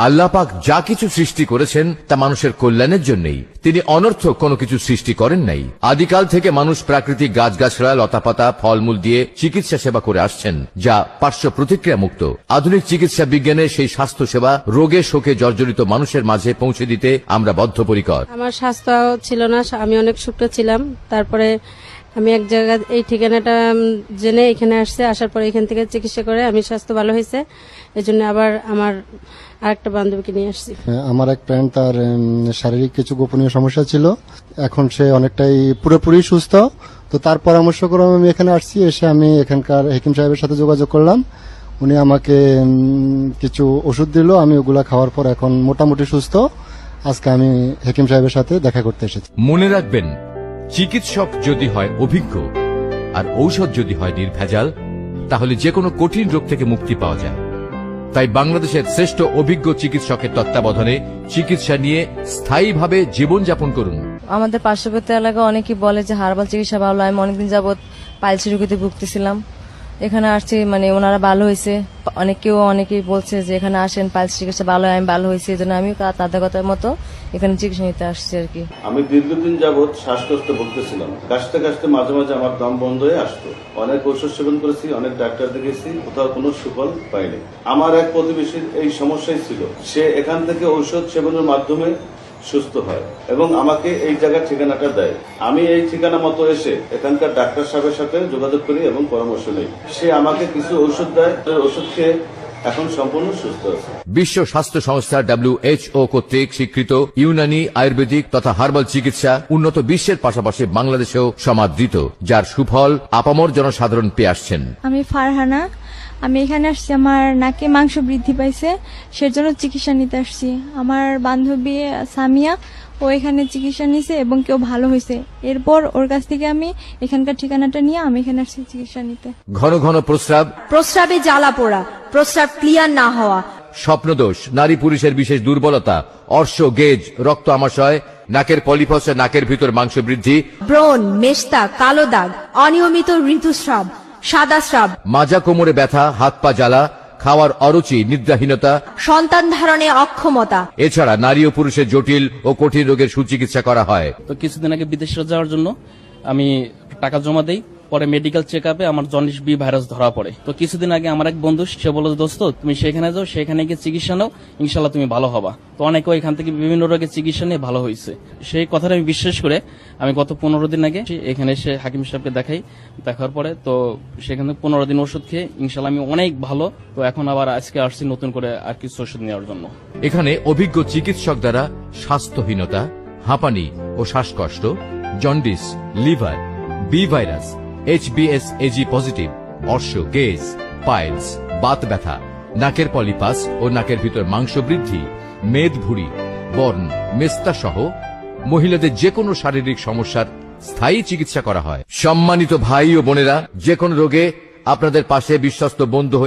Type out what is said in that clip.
আল্লাহ পাক যা কিছু সৃষ্টি করেছেন তা মানুষের কল্যাণের জন্যই। তিনি অনর্থক কোনো কিছু সৃষ্টি করেন নাই। আদিকাল থেকে মানুষ প্রাকৃতিক গাছগাছড়া, লতাপাতা, ফলমূল দিয়ে চিকিৎসা সেবা করে আসছেন, যা পার্শ্ব প্রতিক্রিয়া মুক্ত। আধুনিক চিকিৎসা বিজ্ঞানের সেই স্বাস্থ্য সেবা রোগে শোকে জর্জরিত মানুষের মাঝে পৌঁছে দিতে আমরা বদ্ধপরিকর। আমার স্বাস্থ্য ছিল না, আমি অনেক শুকনো ছিলাম। তারপরে আমি এক জায়গায় এই ঠিকানাটা জেনে এখানে আসার পরে এখান থেকে চিকিৎসা করে আমি স্বাস্থ্য ভালো হয়েছে। এই জন্য আবার আমার আরেকটা বান্ধবীকে নিয়ে আসছি। আমার এক ফ্রেন্ড, তার শারীরিক কিছু গোপনীয় সমস্যা ছিল, এখন সে অনেকটাই পুরোপুরি সুস্থ। তো তার পরামর্শ করে আমি এখানে আসছি। এসে আমি এখানকার হেকিম সাহেবের সাথে যোগাযোগ করলাম। উনি আমাকে কিছু ওষুধ দিল, আমি ওগুলা খাওয়ার পর এখন মোটামুটি সুস্থ। আজকে আমি হেকিম সাহেবের সাথে দেখা করতে এসেছি। মনে রাখবেন, চিকিৎসক যদি হয় অভিজ্ঞ আর ঔষধ যদি হয় নির্ভেজাল, তাহলে যে কোনো কঠিন রোগ থেকে মুক্তি পাওয়া যায়। তাই বাংলাদেশের শ্রেষ্ঠ অভিজ্ঞ চিকিৎসকের তত্ত্বাবধানে চিকিৎসা নিয়ে স্থায়ীভাবে জীবনযাপন করুন। আমাদের পার্শ্ববর্তী এলাকায় অনেকেই বলে যে হার্বাল চিকিৎসা ভালো। আমি অনেকদিন যাবৎ পাইলস রোগীতে ভুগতেছিলাম, এখানে আসছি, ওনারা ভালো হয়েছে। অনেকেই বলছে যে এখানে আসেন, পাইলস চিকিৎসা ভালো হয়, আমি ভালো হয়েছে। এই জন্য আমি তাদের কথার মতো এখানে চিকিৎসা নিতে আসছি আর কি। আমি দীর্ঘদিন যাবৎ শ্বাসকষ্টে ভুগতেছিলাম। কাশতে কাশতে মাঝে মাঝে আমার দম বন্ধ হয়ে আসতো। অনেক ওষুধ সেবন করেছি, অনেক ডাক্তার দেখেছি, কোথাও কোনো সুফল পাইনি। আমার এক প্রতিবেশীর এই সমস্যাই ছিল। সে এখান থেকে ঔষধ সেবনের মাধ্যমে সুস্থ হয় এবং আমাকে এই জায়গার ঠিকানাটা দেয়। আমি এই ঠিকানা মতো এসে এখানকার ডাক্তার সাহেবের সাথে যোগাযোগ করি এবং পরামর্শ নেই। সে আমাকে কিছু ওষুধ দেয়, ওষুধ খেয়ে এখন সম্পূর্ণ সুস্থ আছে। বিশ্ব স্বাস্থ্য সংস্থা WHO কর্তৃক স্বীকৃত ইউনানি, আয়ুর্বেদিক তথা হার্বাল চিকিৎসা উন্নত বিশ্বের পাশাপাশি বাংলাদেশেও সমাদৃত, যার সুফল আপামর জনসাধারণ পেয়ে আসছেন। আমি ফারহানা, আমি এখানে আসছি, আমার নাকে মাংস বৃদ্ধি পাইছে, সেজন্য চিকিৎসা নিতে আসছি। আমার বান্ধবী সামিয়া, ও এখানে চিকিৎসা নিছে এবং কেউ ভালো হয়েছে। এরপর ওর কাছ থেকে আমি এখানকার ঠিকানাটা নিয়ে আমি এখানে আসছি চিকিৎসা নিতে। ঘন ঘন প্রস্রাব, প্রস্রাবে জ্বালা পোড়া, প্রস্রাব ক্লিয়ার না হওয়া, স্বপ্নদোষ, নারী পুরুষের বিশেষ দুর্বলতা, অর্শ, গেজ, রক্ত আমাশয়, নাকের পলিপসে নাকের ভিতর মাংস বৃদ্ধি, ব্রণ, মেস্তা, কালো দাগ, অনিয়মিত ঋতুস্রাব, সাদা স্রাব, মাজা কোমরে ব্যথা, হাত পা জ্বালা, খাওয়ার অরুচি, নিদ্রাহীনতা, সন্তান ধারণে অক্ষমতা। এছাড়া নারী ও পুরুষের জটিল ও কঠিন রোগের সুচিকিৎসা করা হয়। তো কিছুদিন আগে বিদেশে যাওয়ার জন্য আমি টাকা জমা দেই, পরে মেডিকেল চেক আপে আমার জন্ডিস বি ভাইরাস ধরা পড়ে। তো কিছুদিন আগে আমার এক বন্ধু সে বলল, দোস্ত তুমি সেখানে যাও, সেখানে গিয়ে চিকিৎসা নাও, ইনশাল্লাহ তুমি ভালো হবা। তো অনেকে এখান থেকে বিভিন্ন রোগের চিকিৎসা নিয়ে ভালো হয়েছে। সেই কথাটা আমি বিশ্বাস করে আমি গত 15 দিন আগে এখানে এসে হাকিম সাহেবকে দেখার পরে তো সেখানে 15 দিন ওষুধ খেয়ে ইনশাল্লাহ আমি অনেক ভালো। তো এখন আবার আজকে আসছি নতুন করে আর কিছু ওষুধ নেওয়ার জন্য। এখানে অভিজ্ঞ চিকিৎসক দ্বারা স্বাস্থ্যহীনতা, হাঁপানি ও শ্বাসকষ্ট, jaundice, liver, B virus, HBsAg positive, অর্শ, গেজ, পাইলস, বাত ব্যথা, নাকের পলিপাস ও নাকের ভিতর মাংস বৃদ্ধি, মেদ ভুঁড়ি, বর্ণ, মেস্তা সহ মহিলাদের যে কোনো শারীরিক সমস্যার স্থায়ী চিকিৎসা করা হয়। সম্মানিত ভাই ও বোনেরা, যে কোনো রোগে আপনাদের পাশে বিশ্বস্ত বন্ধু হয়ে